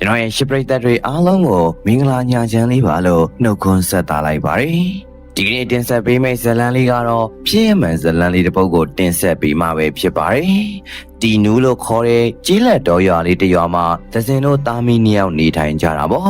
ကျွန်တော်ရဲ့ရှစ်ပရိသတ်တွေအားလုံးကိုမင်္ဂလာညချမ်းလေးပါလို့နှုတ်ခွန်းဆက်သလိုက်ပါတယ်ဒီကနေ့တင်ဆက်ပေးမယ့်ဇာတ်လမ်းလေးကတော့ပြည့်မှန်ဇာတ်လမ်းလေးတစ်ပုဒ်ကိုတင်ဆက်ပေးမှာပဲဖြစ်ပါတယ်တီနူးလို့ခေါ်တဲ့ကြီးလက်တော်ရွာလေးတစ်ရွာမှာသဇင်တို့သားမီးနှစ်ယောက်နေထိုင်ကြတာပေါ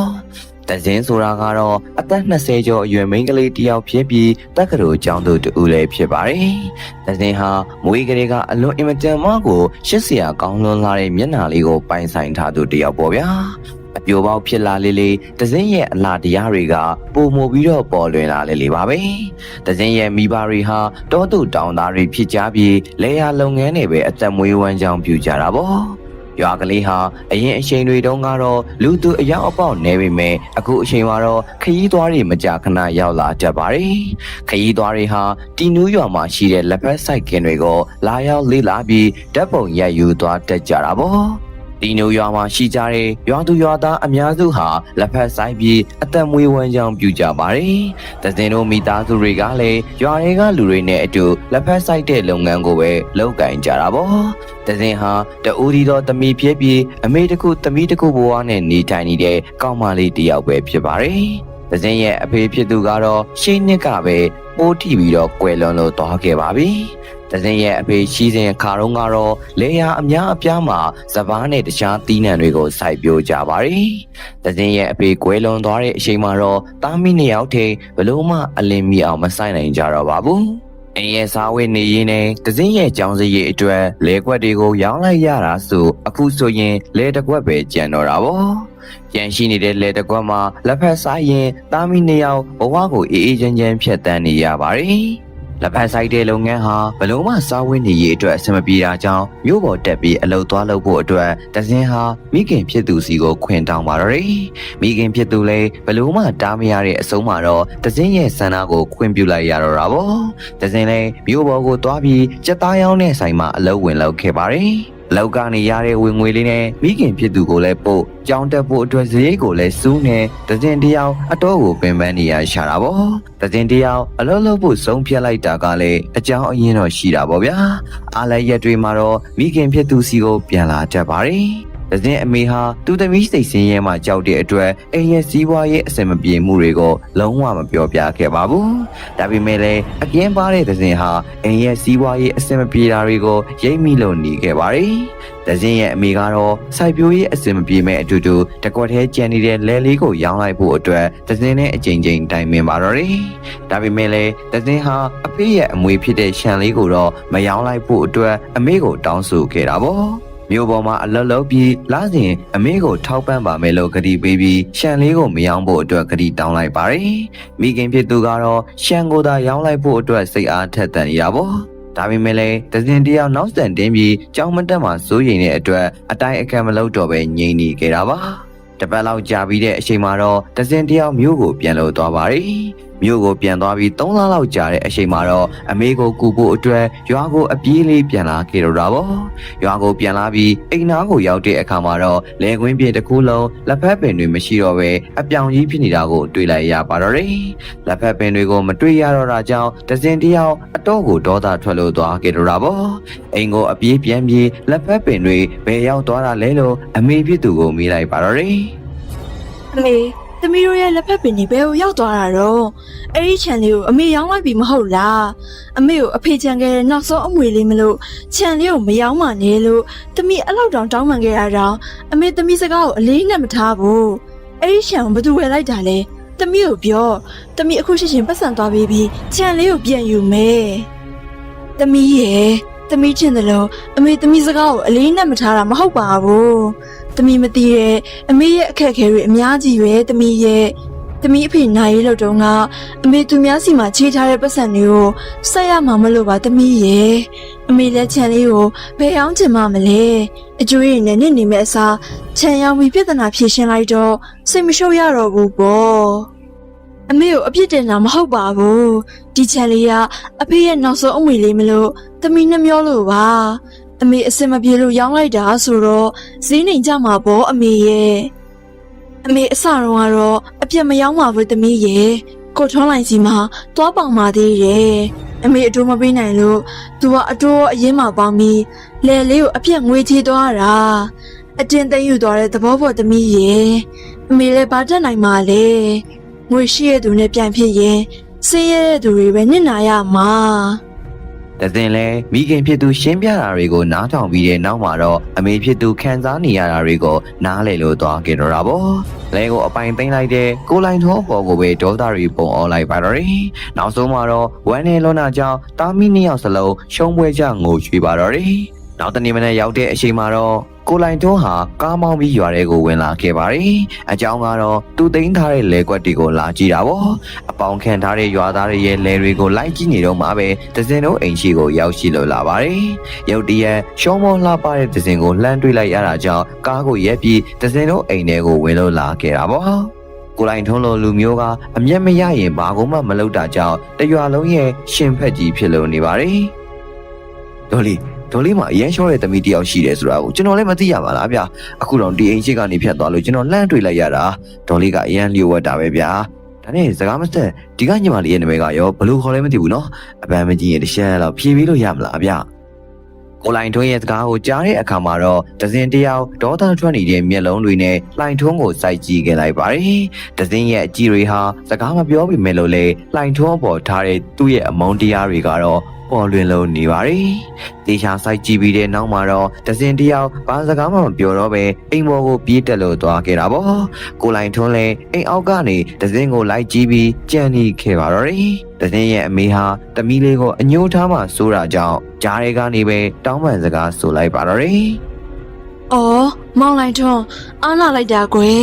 ့သဇင်ဆိုတာကတော့အသက်20ကျော်အရွယ်မိန်းကလေးတစ်ယောက်ဖြစ်ပြီးတက္ကသိုလ်ကျောင်းသူတူလည်းဖြစ်ပါတယ်။သဇင်ဟာမွေးကလေးကအလွန်အင်မတန်မှကိုရှစ်စရာကောင်းလွန်းလာတဲ့မျက်နှာလေးကိုပိုင်ဆိုင်ထားသူတစ်ယောက်ပေါ့ဗျာ။အပြိုပေါက်ဖြစ်လာလေးသဇင်ရဲ့အလားတရားတွေကပုံမူပြီးတော့ပေါ်လွင်လာလေးပါပဲ။သဇင်ရဲ့မိဘတွေဟာတောသူတောင်သားတွေဖြစ်ကြပြီးလေယာလုပ်ငန်းတွေပဲအသက်မွေးဝမ်းကြောင်းပြုကြတာပေါ့။ရွာကလေးဟာအရင်အချိန်တွေတုန်းကတော့လူသူအယောက်အပေါက်နေပေမဲ့အခုအချိန်မှာတော့ခရီးသွားတွေမကြာခဏရောက်လာတတ်ပါတယ်။ခရီးသွားတွေဟာတီနူးရွာမှာရှိတဲ့လက်ဖက်ဆိုင်ကင်တွေကိုလာရောက်လေ့လာပြီးဓာတ်ပုံရိုက်ယူသွားတတ်ကြတာပေါ့။တီနူးရွာမှာရှိကြတဲ့ရွာသူရွာသားအများစုဟာလက်ဖက်ဆိုင်ပြီးအသက်မွေးဝမ်းကြောင်းပြုကြပါတယ်။သဇင်တို့မိသားစုတွေကလည်းရွာတွေကလူတွေနဲ့အတူလက်ဖက်ဆိုင်တဲ့လုပ်ငန်းကိုပဲလုပ်ကိုင်ကြတာပေါ့။သဇင်ဟာတူဒီတော်သမီးဖြစ်ပြီးအမေတခုသမီးတခုဘဝနဲ့နေထိုင်နေတဲ့ကောင်းမလေးတစ်ယောက်ပဲဖြစ်ပါတယ်။သဇင်ရဲ့အဖေဖြစ်သူကတော့ရှေ့နှစ်ကပဲပိုးထိပြီးတော့ကွယ်လွန်လို့သွားခဲ့ပါပြီ။သဇင်ရဲ့အဖေရှိစဉ်ခါတုန်းကတော့လေယာအများအပြားမှာစပားနဲ့တခြားသီးနှံတွေကိုစိုက်ပျိုးကြပါတယ်။သဇင်ရဲ့အဖေကွယ်လွန်သွားတဲ့အချိန်မှာတော့သားမီးနှစ်ယောက်ထိဘလို့မှအလင်းမီအောင်မဆိုင်နိုင်ကြတော့ပါဘူး။အိမ်ရဲ့စားဝတ်နေရင်းနဲ့သဇင်ရဲ့ကြောင်းစရိတ်အတွက်လဲခွက်တွေကိုရောင်းလိုက်ရတာဆိုအခုဆိုရင်လဲတစ်ခွက်ပဲကျန်တော့တာပေါ့။ပြန်ရှိနေတဲ့လဲတစ်ခွက်မှာလက်ဖက်စားရင်သားမီးနှစ်ယောက်ဘဝကိုအေးအေးချမ်းချမ်းဖြတ်သန်းနေရပါတယ်။လက်ဖက်ဆိုင်တဲ့လုပ်ငန်းဟာဘလို့မှစားဝတ်နေရေးအတွက်အဆင်မပြေတာကြောင့်မြို့ပေါ်တက်ပြီးအလုပ်သွားလုပ်ဖို့အတွက်သဇင်ဟာမိခင်ဖြစ်သူစီကိုခွင့်တောင်းပါတော့တယ်။မိခင်ဖြစ်သူလည်းဘလို့မှတားမရတဲ့အဆုံးမှာတော့သဇင်ရဲ့ဆန္ဒကိုခွင့်ပြုလိုက်ရတော့တာပေါ့။သဇင်လည်းမြို့ပေါ်ကိုသွားပြီးစက်သားရောင်းတဲ့ဆိုင်မှာအလုပ်ဝင်လုပ်ခဲ့ပါတယ်။လောက်ကနေရတဲ့ဝင်ငွေလေးနဲ့မိခင်ဖြစ်သူကိုလည်းပို့ကြောင်းတက်ဖို့အတွက်စရိတ်ကိုလည်းစူးနေသဇင်တယောက်အတော့ကိုပင်ပန်းနေရရှာတာပေါ့သဇင်တယောက်အလုပ်လုပ်ဖို့ဆုံးဖြတ်လိုက်တာကလည်းအကြောင်းအရင်းတော့ရှိတာပေါ့ဗျာအားလည်းရက်တွေမှာတော့မိခင်ဖြစ်သူစီကိုပြန်လာတတ်ပါတယ်သဇင်အမေဟာသူ့သမီးစိတ်ဆင်းရဲမှကြောက်တဲ့အတွက်အိမ်ရဲ့စီးပွားရေးအဆင်မပြေမှုတွေကိုလုံးဝမပြောပြခဲ့ပါဘူး။ဒါပေမဲ့လည်းအကင်းပါတဲ့သဇင်ဟာအိမ်ရဲ့စီးပွားရေးအဆင်မပြေတာတွေကိုရိပ်မိလို့နေခဲ့ပါတယ်။သဇင်ရဲ့အမေကတော့စိုက်ပျိုးရေးအဆင်မပြေမဲ့အတူတူတကွက်ထဲကျန်နေတဲ့လဲလေးကိုရောင်းလိုက်ဖို့အတွက်သဇင်နဲ့အကြိမ်ကြိမ်တိုင်ပင်ပါတော့တယ်။ဒါပေမဲ့လည်းသဇင်ဟာအဖေရဲ့အမွေဖြစ်တဲ့ရှန်လေးကိုတော့မရောင်းလိုက်ဖို့အတွက်အမေကိုတောင်းဆိုခဲ့တာပေါ့။မြို့ပေါ်မှာအလုပ်လုပ်ပြီးလာစဉ်အမေကိုထောက်ပံ့ပါမယ်လို့ကတိပေးပြီးရှန်လေးကိုမရောင်းဖို့အတွက်ကတိတောင်းလိုက်ပါတယ်။မိခင်ဖြစ်သူကတော့ရှန်ကိုသာရောင်းလိုက်ဖို့အတွက်စိတ်အားထက်သန်ရပါဘော။ဒါပေမဲ့လည်းသဇင်တယောက်နောက်ဆန်တင်းပြီးကြောင်းမတက်မှစိုးရိမ်တဲ့အတွက်အတိုင်းအခက်မလုပ်တော့ပဲငြိမ်နေခဲ့တာပါ။တပတ်လောက်ကြာပြီးတဲ့အချိန်မှာတော့သဇင်တယောက်မြို့ကိုပြန်လို့သွားပါတယ်။မြို့ကိုပြန်သွားပြီး3လလောက်ကြာတဲ့အချိန်မှာတော့အမေကိုကူဖို့အတွက်ရွာကိုအပြေးလေးပြန်လာခဲ့တော့တာပေါ့ရွာကိုပြန်လာပြီးအိမ်သားကိုရောက်တဲ့အခါမှာတော့လဲခွင်းပြင်တစ်ခုလုံးလက်ဖက်ပင်တွေမရှိတော့ပဲအပြောင်ကြီးဖြစ်နေတာကိုတွေ့လိုက်ရပါတော့တယ်လက်ဖက်ပင်တွေကိုမတွေ့ရတော့တာကြောင့်သဇင်တယောက်အတော့ကိုဒေါသထွက်လို့သွားခဲ့တော့တာပေါ့အိမ်ကိုအပြေးပြန်ပြီးလက်ဖက်ပင်တွေဘယ်ရောက်သွားတာလဲလို့အမေဖြစ်သူကိုမေးလိုက်ပါတော့တယ်အမေသမီးတို့ရဲ့လက်ဖက်ပင်တွေဘယ်ကိုရောက်သွားတာတော့အဲ့ဒီခြံလေးကိုအမေရောင်းလိုက်ပြီမဟုတ်လားအမေကိုအဖေချန်ခဲ့တဲ့နောက်ဆုံးအမွေလေးမလို့ခြံလေးကိုမရောင်းမှနဲ့လို့သမီးအဲ့လောက်တောင်တောင်းပန်ခဲ့ရတာအမေသမီးစကားကိုအလေးနဲ့မထားဘူးအဲ့ဒီခြံကိုဘယ်သူဝယ်လိုက်တာလဲသမီးကိုပြောသမီးအခုရှိချင်းပတ်စံသွားပြီးခြံလေးကိုပြန်ယူမယ်သမီးရဲ့သမီးချင်းတယ်လို့အမေသမီးစကားကိုအလေးနဲ့မထားတာမဟုတ်ပါဘူးသမီးမသိရဲ့အမေရဲ့အခက်အခဲတွေအများကြီးပဲသမီးရဲ့သမီးအဖေနိုင်ရေးလို့တုန်းကအမေသူများစီမှာခြေထားတဲ့ပတ်စံတွေကိုဆက်ရမှာမလို့ပါသမီးရဲ့အမေလက်ချံလေးကိုဘယ်အောင်ချင်မှမလဲအကျွေးရည်နဲ့နစ်နေမဲ့အစားခြံရောင်ပြီးပြဿနာဖြေရှင်းလိုက်တော့စိတ်မရှုပ်ရတော့ဘူးပေါ့အမေကိုအပြစ်တင်တာမဟုတ်ပါဘူးဒီခြံလေးကအဖေရဲ့နောက်ဆုံးအမွေလေးမလို့သမီးနှမျောလို့ပါအမေအစင်မပြေလို့ရောင်းလိုက်တာဆိုတော့ဈေးနှိမ်ကြမှာပေါ့အမေရဲ့အမေအစတော့ကတော့အပြစ်မရောင်းပါဘူးသမီးရဲ့ကိုထွန်းလိုက်စီမှာသွားပေါင်ပါသေးတယ်အမေအတိုးမပေးနိုင်လို့သူကအတိုးအရင်မှပေါင်းပြီးလဲလေးကိုအပြစ်ငွေချေးသွားတာ အတင်းသိမ်းယူသွားတဲ့သဘောပေါ်သမီးရေအမေလည်းဘာတတ်နိုင်မှာလဲငွေရှိရတဲ့သူနဲ့ပြန်ဖြစ်ရင်ဆင်းရဲတဲ့သူတွေပဲနစ်နာရမှာ တစင်လဲမိခင်ဖြစ်သူရှင်းပြတာတွေကိုနားထောင်ပြီးတဲ့နောက်မှာတော့အမေဖြစ်သူခံစားနေရတာတွေကိုနားလည်လို့သွားကြတော့တာပေါ့လဲကိုအပိုင်သိမ်းလိုက်တဲ့ကိုလိုင်ထောပေါ်ကိုပဲဒေါသတွေပုံအောင်လိုက်ပါတော့တယ်နောက်ဆုံးမှာတော့ဝမ်းနေလွန်းတာကြောင့်တာမီနှစ်ယောက်စလုံးရှုံးပွဲကြငိုကြွေးပါတော့တယ်နောက်တနေ့မနေ့ရောက်တဲ့အချိန်မှာတော့ကိုလိုင်တွန်းဟာကားမောင်းပြီးရွာထဲကိုဝင်လာခဲ့ပါတယ်။အကြောင်းကတော့သူသိမ်းထားတဲ့လယ်ကွက်တွေကိုလာကြည့်တာပေါ့။အပေါင်ခံထားတဲ့ရွာသားတွေရဲ့လယ်တွေကိုလိုက်ကြည့်နေတော့မှပဲဒဇင်တို့အိမ်ရှိကိုရောက်ရှိလို့လာပါတယ်။ရုတ်တရက်ရှုံးမောလှပတဲ့ဒဇင်ကိုလှမ်းတွေးလိုက်ရတာကြောင့်ကားကိုရက်ပြီးဒဇင်တို့အိမ်ထဲကိုဝင်လို့လာခဲ့တာပေါ့။ကိုလိုင်ထွန်းလိုလူမျိုးကအမျက်မရရင်ဘာမှမလုပ်တာကြောင့်တရွာလုံးရဲ့ရှင်ဖက်ကြီးဖြစ်လို့နေပါတယ်။ဒေါ်လေးမှာအရင်ရှော့တဲ့သမီးတယောက်ရှိတယ်ဆိုတာကိုကျွန်တော်လည်းမသိရပါလားဗျာအခုတော့ဒီအိမ်ရှိကနေဖြတ်သွားလို့ကျွန်တော်လှမ်းတွေ့လိုက်ရတာဒေါ်လေးကအရန်လျှို့ဝှက်တာပဲဗျာဒါနဲ့စကားမဆက်ဒီကညီမလေးရဲ့နာမည်ကရောဘလို့ခေါ်လဲမသိဘူးနော်အပန်းမကြီးရင်တစ်ချက်တော့ဖြေပြီးလို့ရမလားဗျာကိုလိုင်ထွန်းရဲ့စကားကိုကြားတဲ့အခါမှာတော့ဒဇင်တယောက်ဒေါသထွက်နေတဲ့မျက်လုံးတွေနဲ့လှိုင်ထွန်းကိုစိုက်ကြည့်ခဲ့လိုက်ပါတယ်ဒဇင်ရဲ့အကြည့်တွေဟာစကားမပြောပြမယ်လို့လေလှိုင်ထွန်းပေါ်ထားတဲ့သူ့ရဲ့အမုန်းတရားတွေကတော့ပေါ်လွင်လို့နေပါတယ်။တေချာစိုက်ကြည့်ပြီးတဲ့နောက်မှာတော့ဒဇင်တယောက်ဘာစကားမှမပြောတော့ပဲအိမ်ပေါ်ကိုပြေးတက်လို့သွားခဲ့တာပေါ့။ကိုလိုင်ထွန်းလည်းအိမ်အောက်ကနေဒဇင်ကိုလိုက်ကြည့်ပြီးကြံ့နေခဲ့ပါတော့တယ်။ဒဇင်ရဲ့အမေဟာတမီးလေးကိုအညှိုးထားမှစိုးတာကြောင့်ကြားထဲကနေပဲတောင်းပန်စကားဆိုလိုက်ပါတော့တယ်။ အော်မောင်လိုက်ထွန်းအားလာလိုက်တာကွယ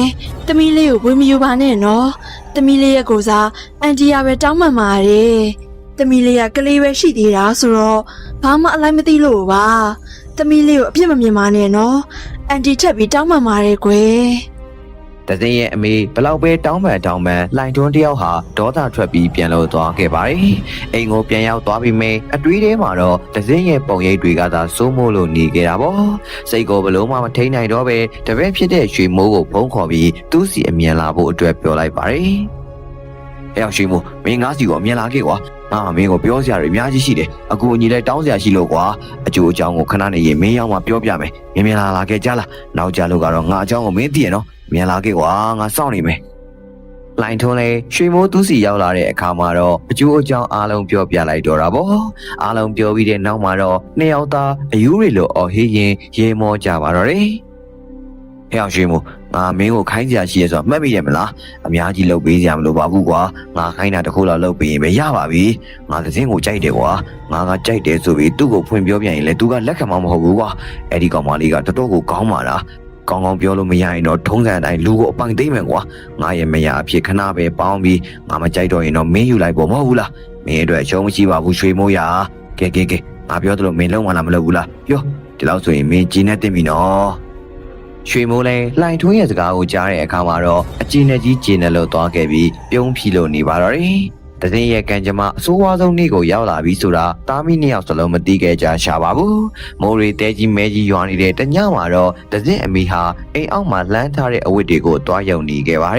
်တမီးလေးကိုဝေမယူပါနဲ့နော်တမီးလေးရဲ့ကိုစားအန်တီယာပဲတောင်းပန်ပါတယ်တမီးလေးကကလေးပဲရှိသေးတာဆိုတော့ဘာမှအလိုက်မသိလို့ပါတမီးလေးကိုအပြစ်မမြင်ပါနဲ့နော်အန်တီထက်ပြီးတောင်းပန်ပါတယ်ကွယ် ဒဇင်ရဲ့အမေဘလောက်ပဲတောင်းပန်လှိုင်တွန်းတယောက်ဟာဒေါသထွက်ပြီးပြန်လို့သွားခဲ့ပါတယ်။အိမ်ကိုပြန်ရောက်သွားပြီးမြဲအတွေးထဲမှာတော့ဒဇင်ရဲ့ပုံရိပ်တွေကသာစိုးမိုးလို့နေခဲ့တာပေါ့။စိတ်ကိုဘလို့မှမထိန်နိုင်တော့ပဲတပည့်ဖြစ်တဲ့ရွှေမိုးကိုဖုံးခေါ်ပြီးသူ့စီအမြန်လာဖို့အတွက်ပြောလိုက်ပါတယ်။ဟဲ့ရွှေမိုးမင်းငါးစီကိုအမြန်လာခဲ့ကွာ။မင်းကိုပြောစရာတွေအများကြီးရှိတယ်။အကူအညီလည်းတောင်းစရာရှိလို့ကွာ။အကျိုးအကြောင်းကိုခဏနေရင်မင်းရောက်မှပြောပြမယ်။မြန်လာခဲ့ကြလား။နောက်ကြလို့ကတော့ငါအကြောင်းကိုမင်းသိရနော်။မြန်လာခဲ့ကွာငါစောင့်နေမယ်။လိုင်ထွန်းလေးရွှေမိုးသူစီရောက်လာတဲ့အခါမှာတော့အကျိုးအကြောင်းအားလုံးပြောပြလိုက်တော့တာပေါ့။အားလုံးပြောပြီးတဲ့နောက်မှာတော့နှစ်ယောက်သားအယူတွေလိုအော်ဟေးရင်ရေမောကြပါတော့တယ်။ဟဲ့ရွှေမိုးငါမင်းကိုခိုင်းစရာရှိရဆိုမှတ်မိတယ်မလား။အများကြီးလုပ်ပေးစရာမလိုပါဘူးကွာ။ငါခိုင်းတာတစ်ခုလောက်လုပ်ပေးရင်ပဲရပါပြီ။ငါသင်းကိုကြိုက်တယ်ကွာ။ငါကြိုက်တယ်ဆိုပြီးသူ့ကိုဖွင့်ပြောပြရင်လေသူကလက်ခံမှာမဟုတ်ဘူးကွာ။အဲ့ဒီကောင်မလေးကတော်တော်ကိုကောင်းပါလား။ကောင်းကောင်းပြောလို့မရရင်တော့ထုံးစံအတိုင်းလူကိုအပိုင်သိမ့်မယ်ကွာငါရဲ့မယားအဖြစ်ခဏပဲပေါင်းပြီးငါမကြိုက်တော့ရင်တော့မင်းယူလိုက်ဖို့မဟုတ်ဘူးလားမင်းအတွက်ရှုံးမရှိပါဘူးရွှေမိုးရကဲငါပြောသလိုမင်းလုံးဝလားမလုပ်ဘူးလားပြောဒီလောက်ဆိုရင်မင်းကြီးနဲ့တင်ပြီနော်ရွှေမိုးလည်းလှိုင်ထွန်းရဲ့စကားကိုကြားတဲ့အခါမှာတော့အကျဉ်းနဲ့ကြီးကျဉ်နဲ့လို့သွားခဲ့ပြီးပြုံးဖြီလို့နေပါတော့တယ်တစင်းရဲ့ကံကြမ္မာအဆိုးဝါးဆုံးနေ့ကိုရောက်လာပြီဆိုတာတာမီနှစ်ယောက်စလုံးမသိခဲ့ကြရှာပါဘူးမိုးရီတဲကြီးမဲကြီးရွာနေတဲ့တညမှာတော့တစင်းအမိဟာအိမ်အောက်မှာလှမ်းထားတဲ့အဝတ်တွေကိုတွားယုံနေခဲ့ပါတယ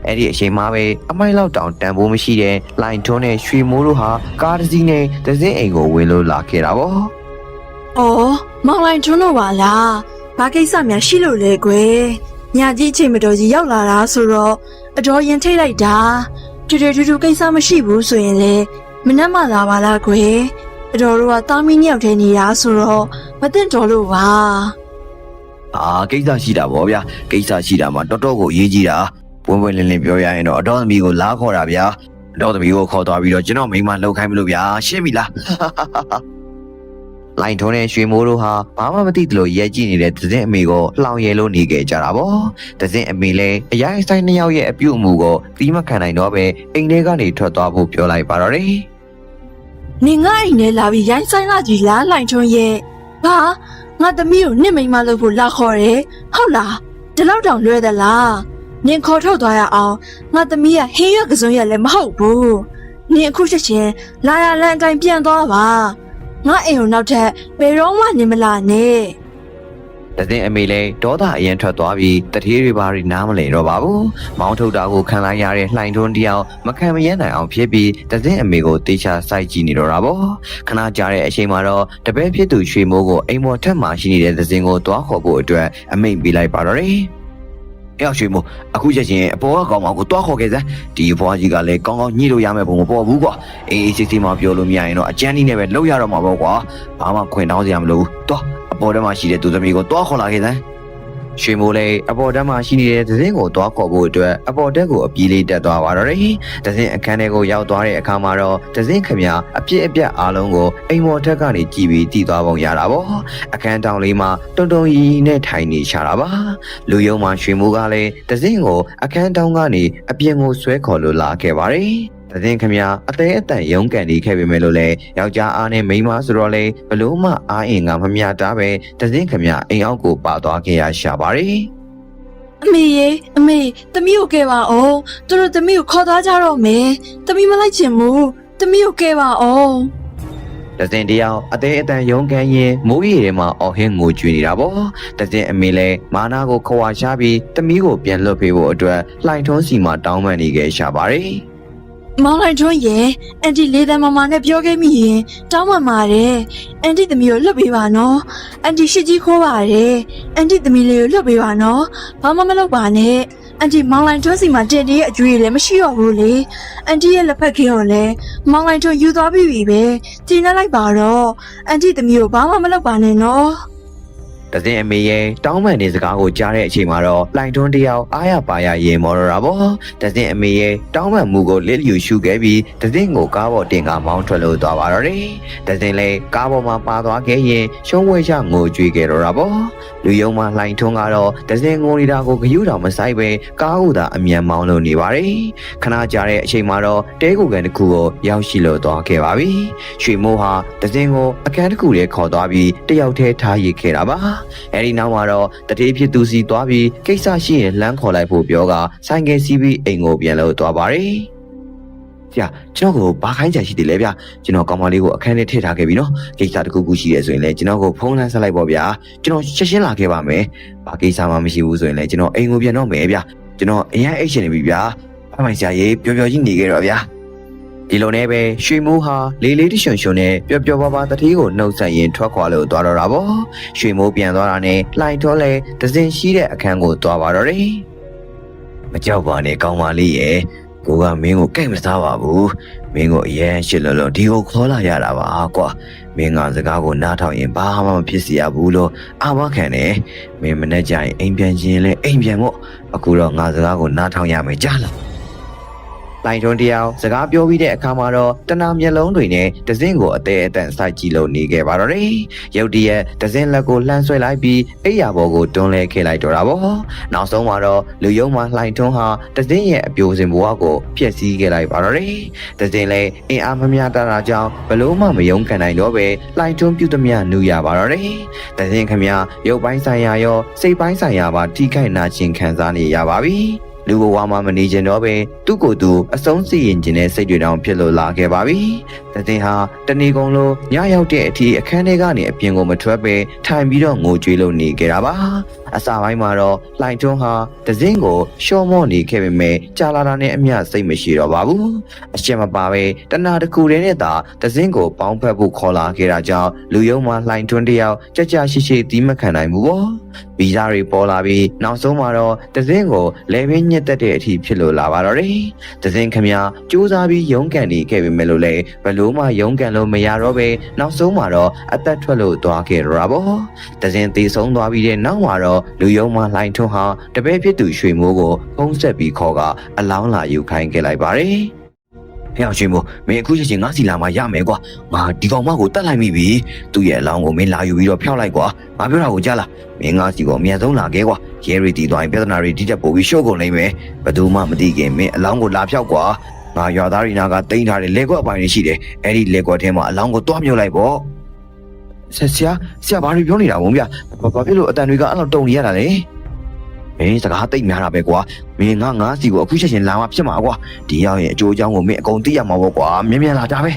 ်အဲ့ဒီအချိန်မှာပဲအမိုက်လောက်တောင်တန်ဖိုးမရှိတဲ့လိုင်ထွန်းနဲ့ရွှေမိုးတို့ဟာကားတစ်စီးနဲ့တစင်းအိမ်ကိုဝင်လို့လာခဲ့တာပေါ့အော်မောင်လိုက်ထွန်းတို့ပါလားဘာကိစ္စများရှိလို့လဲကွယ်ညကြီးအချိန်မတော်ကြီးရောက်လာတာဆိုတော့အတော်ရင်ထိတ်လိုက်တာတူကိစ္စမရှိဘူးဆိုရင်လေမနှက်မှလာပါလားကွယ်အတော်တို့ကတာမီနှစ်ယောက်တည်းနေတာဆိုတော့မသိတော်လို့ပါကိစ္စရှိတာဗောဗျာကိစ္စရှိတာမှတော်တော်ကိုအရေးကြီးတာပွင့်ပွင့်လင်းလင်းပြောရရင်တော့အတော်သမီးကိုလာခေါ်တာဗျာအတော်သမီးကိုခေါ်သွားပြီးတော့ကျွန်တော်မိန်းမလှုပ်ခိုင်းမလို့ဗျာရှင်းပြီလားလိုင်ထုံးနဲ့ရွှေမိုးတို့ဟာဘာမှမသိသလိုရဲကြည့်နေတဲ့ဒဇင်အမေကိုလှောင်ရဲလို့နေခဲ့ကြတာပေါ့ဒဇင်အမေလည်းအရိုင်းဆိုင်နှစ်ယောက်ရဲ့အပြုတ်အမူကိုတီးမခံနိုင်တော့ပဲအိမ်ထဲကနေထွက်သွားဖို့ပြောလိုက်ပါတော့တယ်နင်ငါအိမ်ထဲလာပြီးရိုင်းဆိုင်လာကြီးလားလှိုင်ထွန်းရဲ့ဟာငါသမီးကိုနှစ်မိန်းမလုပ်ဖို့လာခေါ်တယ်ဟုတ်လားဒီလောက်တောင်လွဲသလားနင်ခေါ်ထုတ်သွားရအောင်ငါသမီးကဟင်းရွက်ကစုံရက်လည်းမဟုတ်ဘူးနင်အခုချက်ချင်းလာရလန်တိုင်းပြန်သွားပါငါအိမ်ကိုနောက်ထပ်ဘယ်တော့မှနေမလာနဲ့ တစင်အမေလည်းဒေါသအရင်ထွက်သွားပြီးတတိတွေဘာတွေနားမလည်တော့ပါဘူးမောင်းထုတ်တာကိုခံလိုက်ရတဲ့လှိုင်ထွန်းတယောက်မခံမရနိုင်အောင်ဖြစ်ပြီးတစင်အမေကိုတေချာစိုက်ကြည့်နေတော့တာပေါ့ခဏကြာတဲ့အချိန်မှာတော့တပည့်ဖြစ်သူရွှေမိုးကိုအိမ်မော်ထက်မှရှိနေတဲ့တစင်ကိုတွားခေါ်ဖို့အတွက်အမိန့်ပေးလိုက်ပါတော့တယ်အဲ့ရွှေမိုးအခုချက်ချင်းအပေါ်ကကောင်မကိုတွားခေါ်ခဲ့စမ်းဒီဘွားကြီးကလည်းကောင်းကောင်းညှိလို့ရမယ့်ပုံမပေါ်ဘူးကွာအေးစစ်စစ်မှပြောလို့မရရင်တော့အကျန်းကြီးနဲ့ပဲလောက်ရတော့မှာပေါ့ကွာဘာမှခွင့်တောင်းစရာမလိုဘူးတွားအပေါ်ထဲမှာရှိတဲ့သူသမီးကိုတွားခေါ်လာခဲ့စမ်းရွှေမိုးလေးအပေါ်တက်မှာရှိနေတဲ့သင်းကိုတွားခေါ်ဖို့အတွက်အပေါ်တက်ကိုအပြေးလေးတက်သွားပါတော့တယ်။သင်းအခန်းထဲကိုရောက်သွားတဲ့အခါမှာတော့သင်းခမအပြစ်အပြတ်အားလုံးကိုအိမ်မော်တက်ကနေကြည်ပြီးတည်သွားပုံရတာပေါ့။အခန်းတောင်လေးမှာတုံတုံရီနဲ့ထိုင်နေချတာပါ။လူယုံမှာရွှေမိုးကလည်းသင်းကိုအခန်းတောင်ကနေအပြင်ကိုဆွဲခေါ်လို့လာခဲ့ပါတယ်။တသင်ခမအသေးအတန်ရုံးကန်နေခဲ့ပေမဲ့လို့လေယောက်ျားအားနဲ့မိန်းမဆိုတော့လေဘလို့မှအားအင်ကမမျှတာပဲတသင်ခမအိမ်အောက်ကိုပါသွားခဲ့ရရှာပါတယ်အမေရေအမေသမီးကိုကဲပါအောင်သူတို့သမီးကိုခေါ်သွားကြတော့မယ်သမီးမလိုက်ချင်ဘူးသမီးကိုကဲပါအောင်တသင်တယောက်အသေးအတန်ရုံးကန်ရင်မိုးရီထဲမှာအော်ဟင်းငိုကြွေနေတာပေါ့တသင်အမေလည်းမာနာကိုခွာရှားပြီးသမီးကိုပြန်လွတ်ပေးဖို့အတွက်လှိုင်ထွန်းစီမှာတောင်းပန်နေခဲ့ရှာပါတယ်မောင်လိုက်ထွန်းရဲ့အန်တီလေးတန်းမမနဲ့ပြောခဲ့မိရင်တောင်းပန်ပါတယ်အန်တီသမီးကိုလွတ်ပေးပါနော်အန်တီရှိကြီးခိုးပါတယ်အန်တီသမီးလေးကိုလွတ်ပေးပါနော်ဘာမှမလုပ်ပါနဲ့အန်တီမောင်လိုက်ထွန်းစီမှာတင်တဲ့အကျွေးလည်းမရှိတော့ဘူးလေအန်တီရဲ့လက်ဖက်ခင်းကိုလည်းမောင်လိုက်ထွန်းယူသွားပြီပဲကျင်းလိုက်ပါတော့အန်တီသမီးကိုဘာမှမလုပ်ပါနဲ့နော်တသင်အမေရဲ့တောင်းပန်နေစကားကိုကြားတဲ့အချိန်မှာတော့လှိုင်ထွန်းတယောက်အားရပါရရေမော်တော့တာပေါ့တသင်အမေရဲ့တောင်းပန်မှုကိုလစ်လျူရှုခဲ့ပြီးတသင်ကိုကားပေါ်တင်ကမောင်းထွက်လို့သွားပါတော့တယ်တသင်လည်းကားပေါ်မှာပါသွားခဲ့ရင်ရှုံးဝဲချငိုကြွေးခဲ့တော့တာပေါ့လူယုံမှလှိုင်ထွန်းကတော့တသင်ငိုနေတာကိုဂယုတော်မဆိုင်ပဲကားကိုသာအမြန်မောင်းလို့နေပါတယ်ခဏကြာတဲ့အချိန်မှာတော့တဲကိုကန်တစ်ခုကိုရောက်ရှိလို့သွားခဲ့ပါပြီရွှေမိုးဟာတသင်ကိုအခန်းတစ်ခုထဲခေါ်သွားပြီးတယောက်တည်းထားရစ်ခဲ့တာပါအဲဒီနောက်မှာတော့တတိဖြစ်သူစီသွားပြီးကိစ္စရှိရင်လမ်းခေါ်လိုက်ဖို့ပြောကဆိုင်ကယ်စီးပြီးအိမ်ကိုပြန်လို့သွားပါတယ်။ကြာကျွန်တော်ကိုဘာခိုင်းချင်ရှိတယ်လဲဗျာကျွန်တော်ကောင်မလေးကိုအခန်းထဲထည့်ထားခဲ့ပြီနော်ကိစ္စတစ်ခုခုရှိရဆိုရင်လည်းကျွန်တော်ကိုဖုန်းလမ်းဆက်လိုက်ပေါ့ဗျာကျွန်တော်ချက်ရှင်းလာခဲ့ပါမယ်ဘာကိစ္စမှမရှိဘူးဆိုရင်လည်းကျွန်တော်အိမ်ကိုပြန်တော့မယ်ဗျာကျွန်တော်အရင်အိတ်ရှင်နေပြီဗျာဖမိုင်ဆရာကြီးပျော်ပျော်ကြီးနေခဲ့တော့ဗျာဒီလိုနဲ့ပဲရွှေမိုးဟာလေးလေးတရွှွန်ရွှွန်နဲ့ပျော်ပျော်ပါပါတတိကိုနှုတ်ဆက်ရင်ထွက်ခွာလို့သွားတော့တာပေါ့ရွှေမိုးပြန်သွားတာနဲ့လှိုင်ထောလဲတစင်ရှိတဲ့အခန်းကိုသွားပါတော့တယ်မကြောက်ပါနဲ့ကောင်းပါလေးရဲ့ကိုကမင်းကိုကြိုက်မစားပါဘူးမင်းကိုအရင်ရှစ်လို့ဒီကိုခေါ်လာရတာပါကွာမင်းကစကားကိုနားထောင်ရင်ဘာမှမဖြစ်စီရဘူးလို့အာမခံတယ်မင်းမနဲ့ကြရင်အိမ်ပြန်ခြင်းလဲအိမ်ပြန်မို့အခုတော့ငါစကားကိုနားထောင်ရမယ်ကြားလားလိုင်ထွန်းတယောက်စကားပြောပြီးတဲ့အခါမှာတော့တနာမျက်လုံးတွေနဲ့တစင်းကိုအသေးအတန်စိုက်ကြည့်လို့နေခဲ့ပါတော့တယ်။ရုတ်တရက်တစင်းလက်ကိုလှမ်းဆွဲလိုက်ပြီးအိယာဘော်ကိုတွန်းလဲခဲ့လိုက်တော့တာပေါ့။နောက်ဆုံးမှာတော့လူယုံမှလှိုင်ထွန်းဟာတစင်းရဲ့အပြိုစင်ဘဝကိုဖျက်ဆီးခဲ့လိုက်ပါတော့တယ်။တစင်းလည်းအင်အားမမျှတာကြောင့်ဘလို့မှမယုံခံနိုင်တော့ပဲလှိုင်ထွန်းပြုတ်သမျှနူရပါတော့တယ်။တစင်းခမရုပ်ပိုင်းဆိုင်ရာရောစိတ်ပိုင်းဆိုင်ရာပါထိခိုက်နာကျင်ခံစားနေရပါပြီ။လူဘဝမှာမနေကြတော့ပဲသူ့ကိုယ်သူအဆုံးစီရင်ခြင်းနဲ့စိတ်တွေတောင်ဖြစ်လို့လာခဲ့ပါပြီ။တသင်ဟာတဏီကုံလုံးညရောက်တဲ့အထိအခန်းထဲကနေအပြင်ကိုမထွက်ပဲထိုင်ပြီးတော့ငိုကြွေးလို့နေခဲ့တာပါ။အစာပိုင်းမှာတော့လှိုင်ထွန်းဟာတစင်းကိုရှော့မော့နေခဲ့ပေမဲ့ကြာလာတာနဲ့အမျှစိတ်မရှိတော့ပါဘူး။အရှက်မပါပဲတနာတစ်ခုတည်းနဲ့သာတစင်းကိုပေါင်းဖက်ဖို့ခေါ်လာခဲ့တာကြောင့်လူယုံမှလှိုင်ထွန်းတယောက်ကြကြရှိရှိတီးမခံနိုင်ဘူးပေါ့။ဗီဇာတွေပေါ်လာပြီးနောက်ဆုံးမှာတော့တစင်းကိုလဲပင်ညက်တက်တဲ့အထိဖြစ်လို့လာပါတော့တယ်။တစင်းခမစူးစမ်းပြီးရုန်းကန်နေခဲ့ပေမဲ့လို့လည်းဘလို့မှရုန်းကန်လို့မရတော့ပဲနောက်ဆုံးမှာတော့အသက်ထွက်လို့သွားခဲ့တော့တာပေါ့။တစင်းသေဆုံးသွားပြီးတဲ့နောက်မှာတော့လူယုံမှလှိုင်ထွန်းဟာတပည့်ဖြစ်သူရွှေမိုးကိုဖုံးဆက်ပြီးခေါ်ကအလောင်းလာယူခိုင်းခဲ့လိုက်ပါတယ်။ဖျောက်ရွှေမိုးမင်းအခုချက်ချင်းငါစီလာမှရမယ်ကွာငါဒီကောင်မကိုတတ်လိုက်မိပြီသူ့ရဲ့အလောင်းကိုမင်းလာယူပြီးတော့ဖျောက်လိုက်ကွာငါပြောတာကိုကြားလားမင်းငါစီကိုအမြန်ဆုံးလာခဲ့ကွာရဲရီတီသွားရင်ပြဿနာတွေဒီတက်ပို့ပြီးရှုပ်ကုန်နေမယ်ဘယ်သူမှမသိခင်မင်းအလောင်းကိုလာဖျောက်ကွာငါရွာသားရီနာကတိန်းထားတဲ့လက်ကွက်အပိုင်းတွေရှိတယ်အဲ့ဒီလက်ကွက်ထဲမှာအလောင်းကိုတွားမြုပ်လိုက်ပေါ့ဆရာဘာတွေပြောနေတာဘုံဗျဘာဖြစ်လို့အတန်တွေကအဲ့လိုတုံနေရတာလဲမင်းစကားသိပ်များတာပဲကွာမင်းငါစီကိုအခုချက်ချင်းလာမှဖြစ်မှာကွာဒီရောက်ရင်အကျိုးအကြောင်းကိုမင်းအကုန်သိရမှာပေါ့ကွာမြင်လာတာပဲ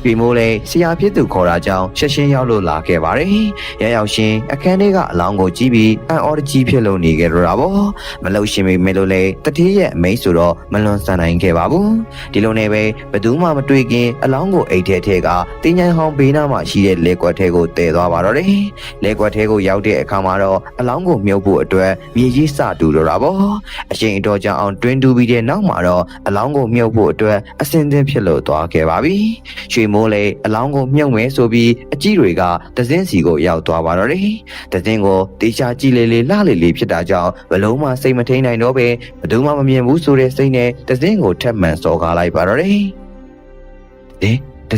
ရွေမိုးလည်းဆရာဖြစ်သူခေါ်တာကြောင့်ရှက်ရှင်းရောက်လို့လာခဲ့ပါတယ်ရရောက်ရှင်အခန်းထဲကအလောင်းကိုကြည့်ပြီးအန်အော်တကြီးဖြစ်လို့နေခဲ့တော့တာပေါ့မလို့ရှင်မေလို့လေတတိရဲ့အမိတ်ဆိုတော့မလွန်ဆန်နိုင်ခဲ့ပါဘူးဒီလိုနဲ့ပဲဘသူမှမတွေ့ခင်အလောင်းကိုအိတ်ထဲကတင်းချိုင်ဟောင်းဘေးနားမှာရှိတဲ့လေကွက်ထဲကိုတည်သွားပါတော့တယ်လေကွက်ထဲကိုရောက်တဲ့အခါမှာတော့အလောင်းကိုမြုပ်ဖို့အတွက်မြေကြီးစတူတော့တာပေါ့အချိန်အတော်ကြာအောင်တွင်းတူပြီးတဲ့နောက်မှာတော့အလောင်းကိုမြုပ်ဖို့အတွက်အစင်သင်းဖြစ်လို့သွားခဲ့ပါပြီရွှေမိုးလည်းအလောင်းကိုမြုပ်မယ်ဆိုပြီးအကြီးတွေကတစင်းစီကိုရောက်သွားပါတော့တယ်တစင်းကိုတေချာကြည့်လေလှလေဖြစ်တာကြောင့်ဘလုံးမှစိတ်မထိန်နိုင်တော့ပဲဘသူမှမမြင်ဘူးဆိုတဲ့စိတ်နဲ့တစင်းကိုထပ်မံစော်ကားလိုက်ပါတော့တယ်တ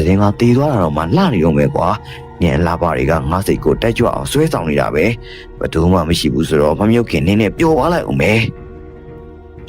စင်းကတေးသွားတာတော့မှလှနေရုံပဲကွာညံလာပါတွေကငါစိတ်ကိုတက်ကြွအောင်ဆွဲဆောင်နေတာပဲဘသူမှမရှိဘူးဆိုတော့မမြုပ်ခင်နင်းနဲ့ပျော်သွားလိုက်အောင်ပဲ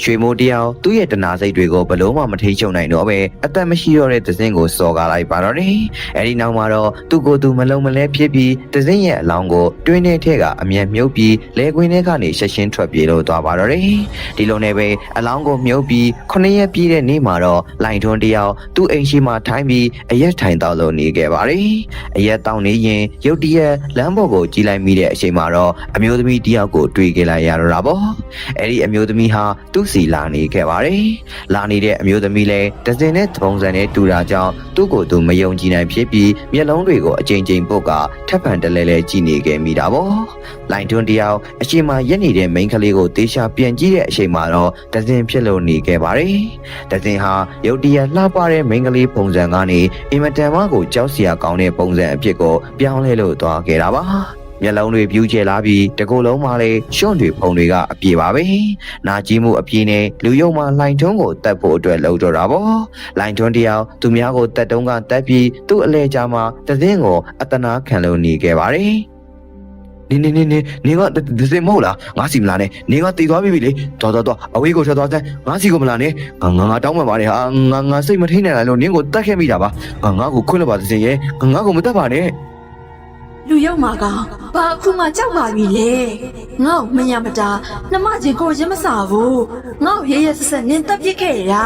ရွှေမိုးတယောက်သူ့ရဲ့တနာစိတ်တွေကိုဘလုံးမှမထိချုံနိုင်တော့ပဲအသက်မရှိတော့တဲ့သစင်းကိုစော်ကားလိုက်ပါတော့တယ်အဲဒီနောက်မှာတော့သူ့ကိုယ်သူမလုံးမလဲဖြစ်ပြီးသစင်းရဲ့အလောင်းကိုတွင်းထဲထက်ကအမျက်မြုပ်ပြီးလဲကွင်းထဲကနေရှက်ရှင်းထွက်ပြေးလို့သွားပါတော့တယ်ဒီလိုနဲ့ပဲအလောင်းကိုမြုပ်ပြီး9ရက်ပြည့်တဲ့နေ့မှာတော့လိုင်ထွန်းတယောက်သူ့အိမ်ရှိမှထိုင်ပြီးအရက်ထိုင်တောက်လို့နေခဲ့ပါတယ်အရက်တောက်နေရင်ရုတ်တရက်လမ်းပေါ်ကိုကြည့်လိုက်မိတဲ့အချိန်မှာတော့အမျိုးသမီးတယောက်ကိုတွေ့ခဲ့လိုက်ရတော့တာပေါ့အဲဒီအမျိုးသမီးဟာသူ့စီလာနေခဲ့ပါတယ်။လာနေတဲ့အမျိုးသမီးလည်းတစင်နဲ့ပုံစံနဲ့တူတာကြောင့်သူ့ကိုယ်သူမယုံကြည်နိုင်ဖြစ်ပြီးမျက်လုံးတွေကိုအကြိမ်ကြိမ်ပုတ်ကထပ်ဖန်တလဲလဲကြည့်နေခဲ့မိတာပေါ့။လိုင်တွန်းတယောက်အချိန်မှရက်နေတဲ့မိန်းကလေးကိုတေချာပြန်ကြည့်တဲ့အချိန်မှာတော့တစင်ဖြစ်လို့နေခဲ့ပါတယ်။တစင်ဟာရုတ်တရက်လှပတဲ့မိန်းကလေးပုံစံကနေအင်မတန်မှကိုကြောက်စရာကောင်းတဲ့ပုံစံအဖြစ်ကိုပြောင်းလဲလို့သွားခဲ့တာပါ။မျက်လုံးတွေပြူးကျလာပြီးတကူလုံးမှလည်းရှွန့်တွေဖုံတွေကအပြေပါပဲ။နာကြီးမှုအပြေနဲ့လူယုံမှလိုင်ထွန်းကိုတတ်ဖို့အတွက်လှုပ်တော့တာပေါ့။လိုင်ထွန်းတယောက်သူများကိုတတ်တုံးကတတ်ပြီးသူ့အလဲကြားမှာတစင်းကိုအတနာခံလို့နေခဲ့ပါတယ်။နေကဒစင်မဟုတ်လားငါစီမလာနဲ့နေကတည်သွားပြီလေတော်အဝေးကိုထွက်သွားစမ်းငါစီကိုမလာနဲ့ငါတောင်းမှပါတယ်ဟာငါစိတ်မထိန်နိုင်လားလို့နင်းကိုတတ်ခဲ့မိတာပါငါကိုခွင့်လို့ပါဒစင်ရဲ့ငါကိုမတတ်ပါနဲ့လူရောက်မှာကဘာအခုမှကြောက်ပါပြီလေငါ့ကိုမညာမတာနှမချင်းကိုချင်းမစားဘူးငါ့ကိုရဲရဲဆက်ဆက်နင်းတက်ပစ်ခဲ့ရတာ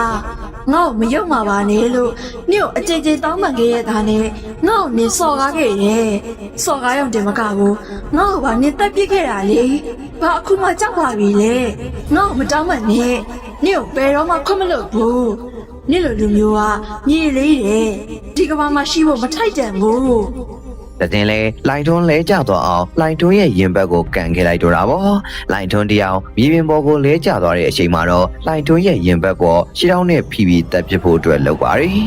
ငါ့ကိုမယုံမှာပါနဲ့လို့နင့်ကိုအကြိမ်ကြိမ်တောင်းပန်ခဲ့ရတာနဲ့ငါ့ကိုနင်းစော်ကားခဲ့တယ်စော်ကားရုံတင်မကဘူးငါ့ကိုပါနင်းတက်ပစ်ခဲ့တာလေဘာအခုမှကြောက်ပါပြီလေငါ့ကိုမတောင်းပန်နဲ့နင့်ကိုဘယ်တော့မှခွင့်မလုပ်ဘူးနင့်လိုလူမျိုးကညီလေးတယ်ဒီကဘာမှရှိဖို့မထိုက်တန်ဘူးတတင်လေလိုင်ထွန်းလဲကျသွားအောင်လိုင်ထွန်းရဲ့ရင်ဘတ်ကိုကန်ခဲ့လိုက်တော့တာပေါ့လိုင်ထွန်းတယောက်မြေပြင်ပေါ်ကိုလဲကျသွားတဲ့အချိန်မှာတော့လိုင်ထွန်းရဲ့ရင်ဘတ်ကိုရှင်းအောင်နဲ့ဖိပြီးတက်ပစ်ဖို့အတွက်လုပ်ပါတယ်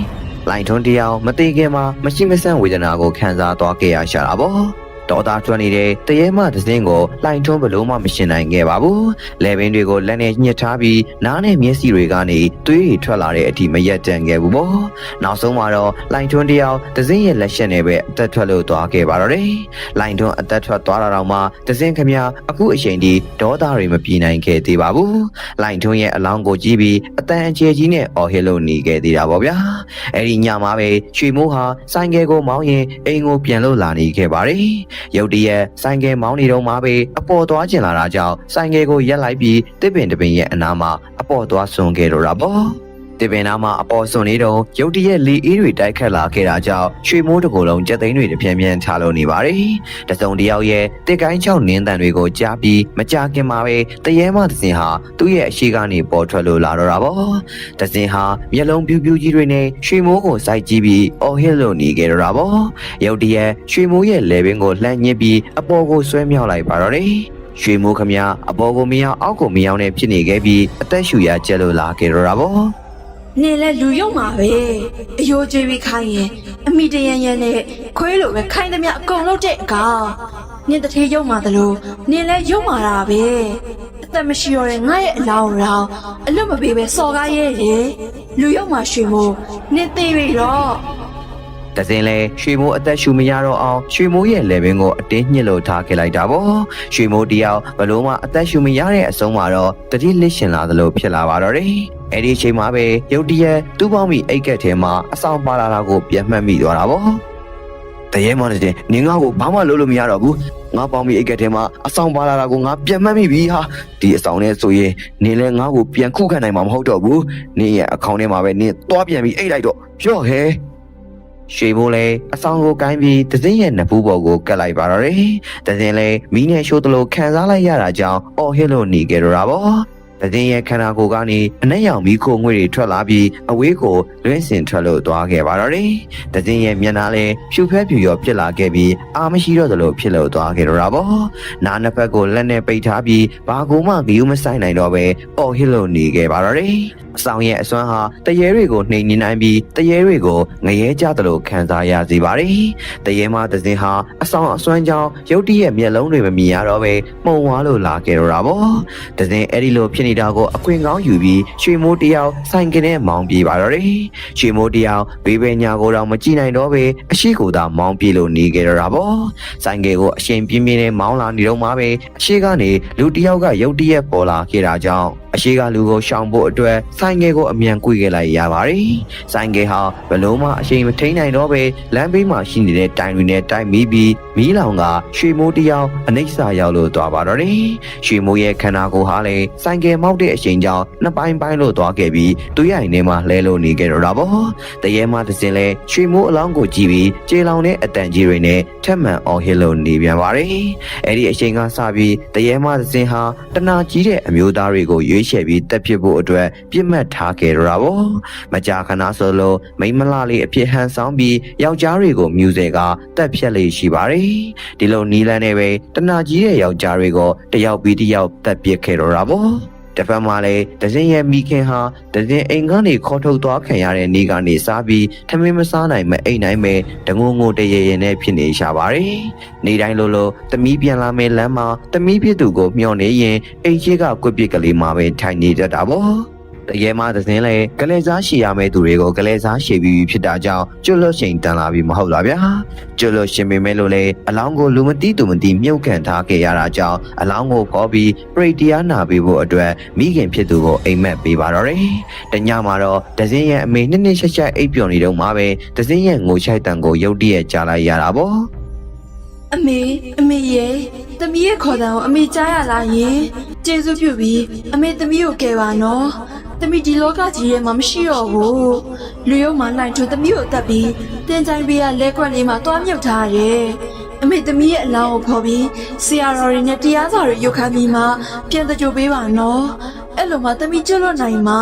လိုင်ထွန်းတယောက်မသေးခင်မှာမရှိမဆန့်ဝေဒနာကိုခံစားသွားခဲ့ရရှာတာပေါ့တော်သားထွက်နေတဲ့တရေမသစင်းကိုလိုင်ထွန်းဘလို့မှမရှင်းနိုင်ခဲ့ပါဘူး။လေပင်တွေကိုလက်နဲ့ညှစ်ထားပြီးနားနဲ့မျက်စိတွေကနေသွေးတွေထွက်လာတဲ့အထိမရက်တန်ခဲ့ဘူးပေါ့။နောက်ဆုံးမှာတော့လိုင်ထွန်းတယောက်သစင်းရဲ့လက်ချက်နဲ့ပဲအသက်ထွက်လို့သွားခဲ့ပါတော့တယ်။လိုင်ထွန်းအသက်ထွက်သွားတာတော့မှသစင်းခမအခုအချိန်ထိဒေါသတွေမပြေနိုင်ခဲ့သေးပါဘူး။လိုင်ထွန်းရဲ့အလောင်းကိုကြည့်ပြီးအတန်အကျယ်ကြီးနဲ့အော်ဟစ်လို့နေခဲ့သေးတာပေါ့ဗျာ။အဲဒီညမှာပဲရွှေမိုးဟာဆိုင်ကယ်ကိုမောင်းရင်အိမ်ကိုပြန်လို့လာနေခဲ့ပါတယ်။ရုတ်တရက်ဆိုင်ကယ်မောင်းနေတော့မှပဲအပေါ်သွားကျင်လာတာကြောင့်ဆိုင်ကယ်ကိုရက်လိုက်ပြီးတစ်ပင်တစ်ပင်ရဲ့အနားမှာအပေါ်သွားဆွန်ခဲ့တော့တာပေါ့တစ်ပင်နားမှာအပေါ်ဆွန်နေတော့ရုတ်တရက်လေအေးတွေတိုက်ခတ်လာခဲ့တာကြောင့်ရွှေမိုးတကူလုံးကြက်သိန်းတွေတပြင်းပြင်းချလို့နေပါတယ်တစုံတယောက်ရဲ့တစ်ကိုင်းချောက်နင်းတန်တွေကိုကြားပြီးမကြခင်မှာပဲတရေမသစင်ဟာသူ့ရဲ့အရှိကနေပေါ်ထွက်လို့လာတော့တာပေါ့သစင်ဟာမျက်လုံးပြူးပြူးကြီးတွေနဲ့ရွှေမိုးကိုစိုက်ကြည့်ပြီးအော်ဟစ်လို့နေခဲ့တော့တာပေါ့ရုတ်တရက်ရွှေမိုးရဲ့လေပင်ကိုလှမ်းညစ်ပြီးအပေါ်ကိုဆွဲမြောက်လိုက်ပါတော့တယ်ရွှေမိုးခမအပေါ်ကိုမရောက်အောက်ကိုမရောက်နဲ့ဖြစ်နေခဲ့ပြီးအသက်ရှူရကျက်လို့လာခဲ့တော့တာပေါ့နေလဲလူယုံမှာပဲအယိုးကျွေးပြီးခိုင်းရင်အမိတရန်ရန်နဲ့ခွေးလိုပဲခိုင်းသမျှအကုန်လုံးတဲ့အကောင်နင်တထေးယုံမှာတလို့နင်လဲယုံမှာတာပဲအသက်မရှိတော့တဲ့ငါရဲ့အလောင်းရောအလွတ်မပေးပဲစော်ကားရဲတယ်လူယုံမှာရွှေမိုးနင်သေးပြီတော့တစင်လေရွှေမိုးအသက်ရှူမရတော့အောင်ရွှေမိုးရဲ့လေပင်ကိုအတင်းညှစ်လို့ထားခဲ့လိုက်တာပေါ့ရွှေမိုးတယောက်ဘလို့မှအသက်ရှူမရတဲ့အဆုံးမှာတော့တတိလစ်ရှင်လာသလိုဖြစ်လာပါတော့တယ်အဲ့ဒီအချိန်မှာပဲရုတ်တရက်သူ့ပေါင်းမိအိတ်ကက်ထဲမှာအဆောင်ပါလာတာကိုပြန်မှတ်မိသွားတာပေါ့တရေမောင်တဲ့နင်ငါ့ကိုဘာမှလုပ်လို့မရတော့ဘူးငါပေါင်းမိအိတ်ကက်ထဲမှာအဆောင်ပါလာတာကိုငါပြန်မှတ်မိပြီဟာဒီအဆောင်နဲ့ဆိုရင်နင်လည်းငါ့ကိုပြန်ခုခံနိုင်မှာမဟုတ်တော့ဘူးနင်ရဲ့အခေါင်းထဲမှာပဲနင်သွားပြန်ပြီးအိတ်လိုက်တော့ပြော့ဟဲ ရွှေမိုးလည်းအဆောင်ကိုကိုင်းပြီးတစင်းရဲ့နဖူးပေါ်ကိုကတ်လိုက်ပါတော့တယ်။တစင်းလည်းမီးနဲ့ရှိုးတလို့ခံစားလိုက်ရတာကြောင့်အော်ဟစ်လို့နေကြတော့တာပေါ့။တစင်းရဲ့ခန္ဓာကိုယ်ကနေအနက်ရောင်မီးခိုငွေတွေထွက်လာပြီးအဝေးကိုလွင့်စင်ထွက်လို့သွားခဲ့ပါတော့တယ်။တစင်းရဲ့မျက်နှာလည်းဖြူဖက်ဖြူရောဖြစ်လာခဲ့ပြီးအာမရှိတော့သလိုဖြစ်လို့သွားခဲ့တော့တာပေါ့။နားနှစ်ဖက်ကိုလက်နဲ့ပိတ်ထားပြီးဘာကူမှဂယုမဆိုင်နိုင်တော့ပဲအော်ဟစ်လို့နေခဲ့ပါတော့တယ်။အဆောင်ရဲ့အစွမ်းဟာတရေတွေကိုနှိမ်နှင်းနိုင်ပြီးတရေတွေကိုငရဲကြသလိုခံစားရစေပါတယ်။တရေမသစင်းဟာအဆောင်အစွမ်းကြောင့်ရုတ်တရက်မျက်လုံးတွေမမြင်ရတော့ပဲမှုံဝါလို့လာခဲ့တော့တာပေါ့။သစင်းအဲ့ဒီလိုဖြစ်နေတာကိုအခွင့်ကောင်းယူပြီးရွှေမိုးတယောက်ဆိုင်ကနဲ့မောင်းပြေးပါတော့တယ်။ရွှေမိုးတယောက်ဘေးပဲညာကိုတော့မကြည့်နိုင်တော့ပဲအရှိကိုသာမောင်းပြေးလို့နေခဲ့တော့တာပေါ့။ဆိုင်ကကိုအရှင်ပြင်းပြင်းနဲ့မောင်းလာနေတော့မှပဲအရှိကနေလူတယောက်ကရုတ်တရက်ပေါ်လာခဲ့တာကြောင့်အရှိကလူကိုရှောင်ဖို့အတွက်ဆိုင်ကယ်ကိုအမြန်ကွေ့ခဲ့လိုက်ရပါတယ်။ဆိုင်ကယ်ဟာဘလုံးမအရှိန်မထိန်နိုင်တော့ပဲလမ်းဘေးမှာရှိနေတဲ့တိုင်တွေနဲ့တိုက်မိပြီးမီးလောင်ကရွှေမိုးတယောက်အနိစ္စရောက်လို့သွားပါတော့တယ်။ရွှေမိုးရဲ့ခန္ဓာကိုယ်ဟာလည်းဆိုင်ကယ်မောက်တဲ့အရှိန်ကြောင့်နှစ်ပိုင်းပိုင်းလို့သွားခဲ့ပြီးသူ့ရိုင်ထဲမှာလဲလို့နေခဲ့တော့တာပေါ့။တရေမသစင်လဲရွှေမိုးအလောင်းကိုကြည့်ပြီးကျေလောင်တဲ့အတန်ကြီးတွေနဲ့ထက်မှန်အောင်ဟစ်လို့နေပြန်ပါတယ်။အဲ့ဒီအရှိန်ကစပြီးတရေမသစင်ဟာတနာကြီးတဲ့အမျိုးသားတွေကိုရွေးချယ်ပြီးတက်ဖြစ်ဖို့အတွက်ပြစ်မှတ်ထားခဲ့တော့တာပေါ့မကြာခဏဆိုလို့မိမလာလေးအဖြစ်ဟန်ဆောင်ပြီးယောက်ျားတွေကိုမြူစေကတက်ဖြတ်လေးရှိပါတယ်ဒီလိုနီလန်းနဲ့ပဲတနာကြီးတဲ့ယောက်ျားတွေကိုတယောက်ပြီးတယောက်တက်ပစ်ခဲ့တော့တာပေါ့တစ်ဖက်မှာလည်းတစင်းရဲ့မိခင်ဟာတစင်းအိမ်ကနေခေါ်ထုတ်သွားခံရတဲ့နေ့ကနေစားပြီးထမင်းမစားနိုင်မအိမ်နိုင်ပဲတငုံငိုတရေရင်နဲ့ဖြစ်နေရှာပါတယ်။နေ့တိုင်းလိုသမီးပြန်လာမယ်လမ်းမှာသမီးဖြစ်သူကိုမျှော်နေရင်အိမ်ကြီးကကွက်ပစ်ကလေးမှာပဲထိုင်နေတတ်တာပေါ့။တရေမသစင်းလည်းကလေးစားရှည်ရမယ့်သူတွေကိုကလေးစားရှည်ပြီးဖြစ်တာကြောင့်ကျွတ်လွတ်ချိန်တန်လာပြီးမဟုတ်လားဗျာ။ကျွတ်လွတ်ရှင်ပေမဲ့လို့လေအလောင်းကိုလူမသိသူမသိမြုပ်ကန်ထားခဲ့ရတာကြောင့်အလောင်းကိုခေါ်ပြီးပရိတရားနာပေးဖို့အတွက်မိခင်ဖြစ်သူကိုအိမ်မက်ပေးပါတော့တယ်။တညမှာတော့သစင်းရဲ့အမေနှစ်ရှက်ရှက်အိပ်ပျော်နေတော့မှပဲသစင်းရဲ့ငိုချိုက်တန်ကိုရုတ်တရက်ကြားလိုက်ရတာပေါ့။အမေရဲ့သမီးရဲ့ခေါ်တံကိုအမေကြားရလားယင်ကျေးဇူးပြုပြီးအမေသမီးကိုကယ်ပါနော်သမီးဒီလောကကြီးရဲ့မှာမရှိတော့ဘူးလူရုံမှနိုင်ထွန်းသမီးကိုတက်ပြီးတင်ချိုင်းပေးရလဲခွက်လေးမှာတွားမြုပ်ထားရတယ်အမေသမီးရဲ့အလောင်းကိုဖော်ပြီးဆရာတော်တွေနဲ့တရားစာတွေရုပ်ခမ်းပြီးမှပြန်တကြိုပေးပါနော်အဲ့လိုမှသမီးကျွတ်လွတ်နိုင်မှာ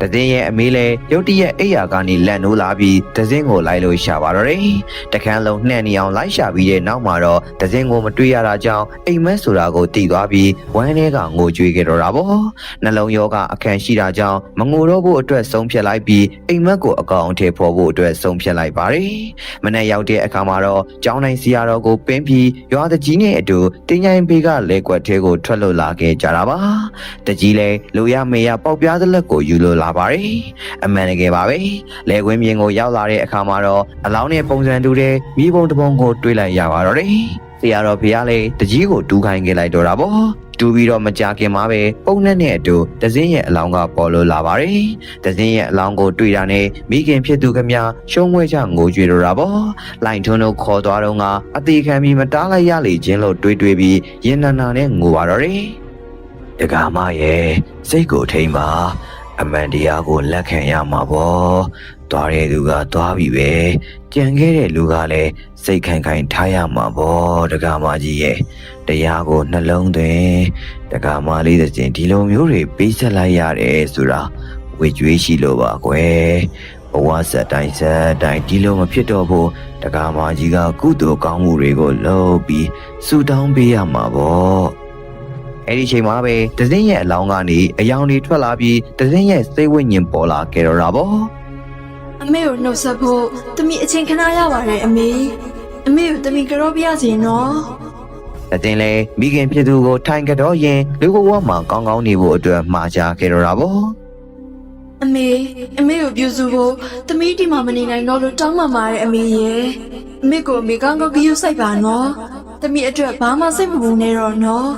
တစင်းရဲ့အမေလည်းရုတ်တရက်အိယာကနေလန့်နိုးလာပြီးတစင်းကိုလိုက်လို့ရှာပါတော့တယ်။တခန်းလုံးနှံ့နေအောင်လိုက်ရှာပြီးတဲ့နောက်မှာတော့တစင်းကိုမတွေ့ရတာကြောင့်အိမ်မက်ဆိုတာကိုသိသွားပြီးဝမ်းထဲကငိုကြွေးခဲ့တော့တာပေါ့။နှလုံးရောဂါအခန့်ရှိတာကြောင့်မငိုတော့ဖို့အတွက်ဆုံးဖြတ်လိုက်ပြီးအိမ်မက်ကိုအကောင်အထည်ဖော်ဖို့အတွက်ဆုံးဖြတ်လိုက်ပါတယ်။မနေ့ရောက်တဲ့အခါမှာတော့ကျောင်းတိုင်းဆရာတော်ကိုပင်းပြီးရွာတကြီးနဲ့အတူတင်းချိုင်းဘေးကလဲကွက်ထဲကိုထွက်လို့လာခဲ့ကြတာပါ။တကြီးလည်းလူရမေရပေါက်ပြားသလက်ကိုယူလို့လာပါတယ်အမှန်တကယ်ပါပဲလဲခွင်းမြင်ကိုရောက်လာတဲ့အခါမှာတော့အလောင်းနဲ့ပုံစံတူတဲ့မိဘုံတစ်ပုံကိုတွေးလိုက်ရပါတော့တယ်ဆရာတော်ဖေကလည်းတကြီးကိုတူးခိုင်းခဲ့လိုက်တော့တာပေါ့တူပြီးတော့မကြခင်မှာပဲပုံနဲ့အတူတစင်းရဲ့အလောင်းကပေါ်လို့လာပါတယ်တစင်းရဲ့အလောင်းကိုတွေ့တာနဲ့မိခင်ဖြစ်သူခမရှုံးဝဲချငိုကြွေတော့တာပေါ့လိုင်ထွန်းတို့ခေါ်သွားတော့ကအသေးခံပြီးမတားလိုက်ရလေခြင်းလို့တွေးပြီးရင်နာနာနဲ့ငိုပါတော့တယ်တက္ကမရဲ့စိတ်ကိုထိမ့်ပါအမှန်တရားကိုလက်ခံရမှာပေါ့သွားတဲ့သူကသွားပြီပဲကြံခဲ့တဲ့လူကလည်းစိတ်ခိုင်ခိုင်ထားရမှာပေါ့တက္ကမကြီးရဲ့တရားကိုနှလုံးသွင်းတက္ကမလေးတစ်စင်ဒီလိုမျိုးတွေပေးဆက်လိုက်ရတယ်ဆိုတာဝေကြွေးရှိလို့ပါကွယ်ဘဝဆက်တိုင်းဒီလိုမဖြစ်တော့ဘူးတက္ကမကြီးကကုသိုလ်ကောင်းမှုတွေကိုလုပ်ပြီးဆုတောင်းပေးရမှာပေါ့အဲ့ဒီချိန်မှာပဲတစင်းရဲ့အလောင်းကနေအယောင်တွေထွက်လာပြီးတစင်းရဲ့စိတ်ဝိညာဉ်ပေါ်လာခဲ့တော့တာပေါ့အမေကိုနှုတ်ဆက်ဖို့တမီအချိန်ခဏရပါတယ်အမေကိုတမီကြောပြရစီနော်တစင်းလေမိခင်ဖြစ်သူကိုထိုင်ကြတော့ရင်လူဘဝမှာကောင်းကောင်းနေဖို့အတွက်မှာချခဲ့တော့တာပေါ့အမေကိုပြုစုဖို့တမီဒီမှာမနေနိုင်တော့လို့တောင်းပန်ပါတယ်အမေရဲ့အမေကိုအမေကောင်းကောင်းဂရုစိုက်ပါနော်တမီအတွက်ဘာမှစိတ်မပူနဲ့တော့နော်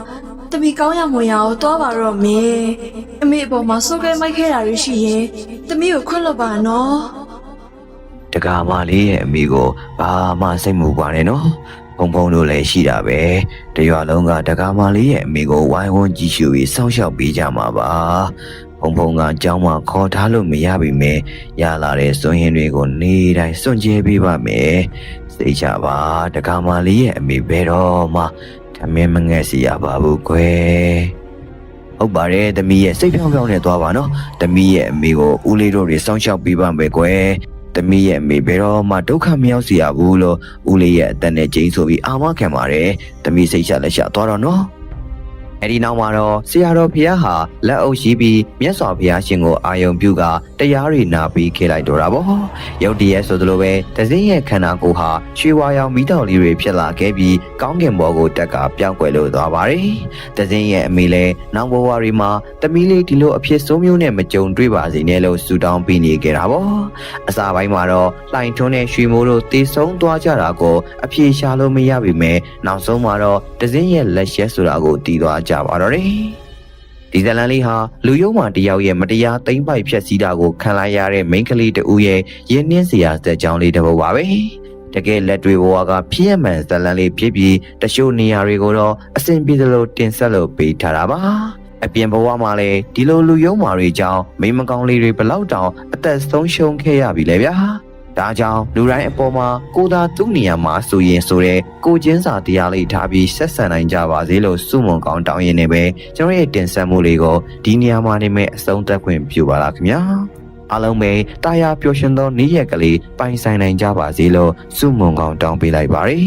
တမီကောင်းရမွေရအောင်သွားပါတော့မေအမေအပေါ်မှာစိုးကဲမိုက်ခဲ့တာတွေရှိရင်တမီကိုခွင့်လွှတ်ပါနော်တက္ကမလေးရဲ့အမိကိုဘာမှစိတ်မူပါနဲ့နော်ဘုံတို့လည်းရှိတာပဲတရွာလုံးကတက္ကမလေးရဲ့အမိကိုဝိုင်းဝန်းကြည့်ရှုပြီးစောင့်ရှောက်ပေးကြမှာပါဘ ဖုံကအကြောင်းမှခေါ်ထားလို့မရပြီမယ်ရလာတဲ့စွန့်ရင်တွေကိုနေတိုင်းစွန့်ကြဲပေးပါမယ်စိတ်ချပါတက္ကမလေးရဲ့အမေဘယ်တော့မှထမင်းမငဲ့စီရပါဘူးကွယ်ဟုတ်ပါတယ်သမီးရဲ့စိတ်ဖြောင်းဖြောင်းနဲ့သွားပါနော်သမီးရဲ့အမေကိုဦးလေးတို့တွေစောင့်ရှောက်ပေးပါမယ်ကွယ်သမီးရဲ့အမေဘယ်တော့မှဒုက္ခမရောက်စေရဘူးလို့ဦးလေးရဲ့အသက်နဲ့ကျိန်းဆိုပြီးအာမခံပါတယ်သမီးစိတ်ချလက်ချသွားတော့နော်အဲ့ဒီနောက်မှာတော့ဆရာတော်ဖျားဟာလက်အုပ်ရှိပြီးမြတ်စွာဘုရားရှင်ကိုအာယုံပြုကတရားတွေနာပြီးခေလိုက်တော့တာပေါ့ရုတ်တရက်ဆိုသလိုပဲတစင်းရဲ့ခန္ဓာကိုယ်ဟာရွှေဝါရောင်မီးတောင်လေးတွေဖြစ်လာခဲ့ပြီးကောင်းကင်ဘော်ကိုတက်ကပြောင်းကွယ်လို့သွားပါတယ်တစင်းရဲ့အမေလည်းနောက်ဘဝတွေမှာသမီးလေးဒီလိုအဖြစ်ဆိုးမျိုးနဲ့မကြုံတွေ့ပါစေနဲ့လို့ဆုတောင်းပေးနေကြတာပေါ့အစာပိုင်းမှာတော့လှိုင်ထွန်းနဲ့ရွှေမိုးတို့တေဆုံးသွားကြတာကိုအပြေရှာလို့မရပြီမဲ့နောက်ဆုံးမှာတော့တစင်းရဲ့လက်ရက်ဆိုတာကိုတီးသွားကြပါတော့တယ်ဒီဇလန်လေးဟာလူယုံမှတယောက်ရဲ့မတရားသိမ့်ပိုက်ဖြက်စီးတာကိုခံလိုက်ရတဲ့မိန်းကလေးတဦးရဲ့ရင်းနှင်းစရာစက်ကြောင်းလေးတစ်ပုဒ်ပါပဲတကယ်လက်တွေဘဝကဖြစ်ရမှန်ဇလန်လေးဖြစ်ပြီးတချို့နေရာတွေကိုတော့အဆင်ပြေသလိုတင်ဆက်လို့ပေးထားတာပါအပြင်ဘဝမှာလည်းဒီလိုလူယုံမှတွေကြောင့်မိန်းမကောင်းလေးတွေဘလောက်တောင်အသက်ဆုံးရှုံးခဲ့ရပြီလေဗျာဒါကြောင့်လူတိုင်းအပေါ်မှာကိုသာသူ့နေရာမှာဆိုရင်ဆိုတဲ့ကိုချင်းစာတရားလေးထားပြီးဆက်ဆံနိုင်ကြပါစေလို့ဆုမွန်ကောင်းတောင်းရင်လည်းပဲကျွန်တော်ရဲ့တင်ဆက်မှုလေးကိုဒီနေရာမှာနေမဲ့အဆုံးသတ်ခွင့်ပြုပါလားခင်ဗျာအားလုံးပဲတာယာပျော်ရွှင်သောနေ့ရက်ကလေးပိုင်ဆိုင်နိုင်ကြပါစေလို့ဆုမွန်ကောင်းတောင်းပေးလိုက်ပါရစေ